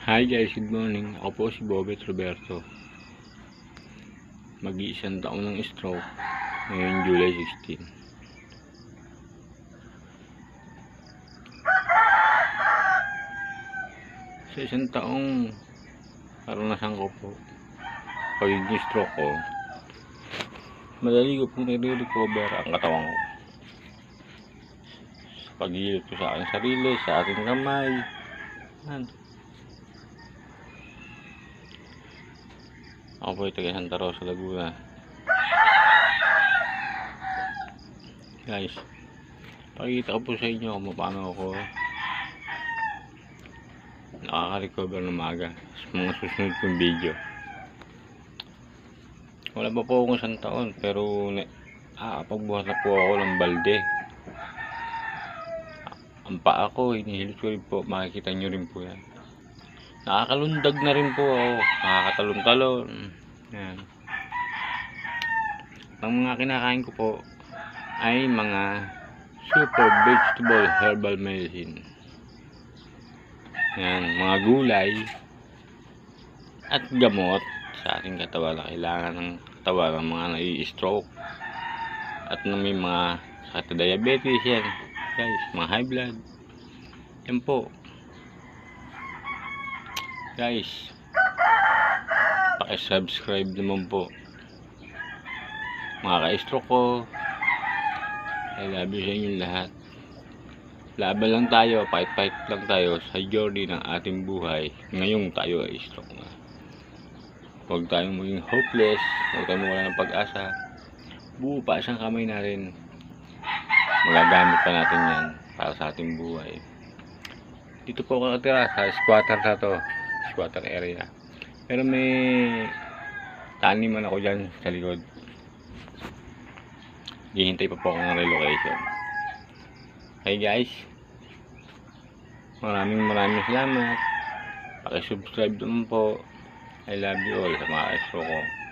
Hi guys, good morning. Ako po si Bobet Roberto. Mag-iisang taon ng stroke ngayong July 16. Sa isang taong karanasan ko po pagiging stroke ko, madali ko po nire-recover ang katawan ko. Sa pag-iilot ko sa aking sarili, sa aking kamay, ako po ay taga Santa Rosa, Laguna. Guys, pakikita ko po sa inyo kung paano ako nakaka-recover ng maga sa mga susunod kong video. Wala pa po akong isang taon, pero nakakapagbuhat na po ako ng balde. Ang paa ko, hinihilot ko rin po, makikita nyo rin po yan. Nakakalundag na rin po ako, nakakatalon-talon. Yan. Ang mga kinakain ko po ay mga super vegetable herbal medicine. Yan, mga gulay at gamot sa ating katawan na kailangan ng katawan ng mga nai-stroke at na may mga sakit na diabetes. Yan guys, mga high blood. Yan po guys, paki-subscribe naman po mga ka-stroke ko. I love you sa inyong lahat. Laban lang tayo, fight lang tayo sa journey ng ating buhay ngayong tayo ay stroke na. Huwag tayong maging hopeless, huwag tayong mawala ng pag-asa. Buo pa isang kamay natin, magagamit pa natin yan para sa ating buhay. Dito po ako nakatira sa squatter na to, squatter area, pero may taniman ako dyan sa likod. Hihintay pa po ako ng relocation. Okay guys, maraming salamat. Paki-subscribe naman po. I love you all sa mga ka-stroke ko.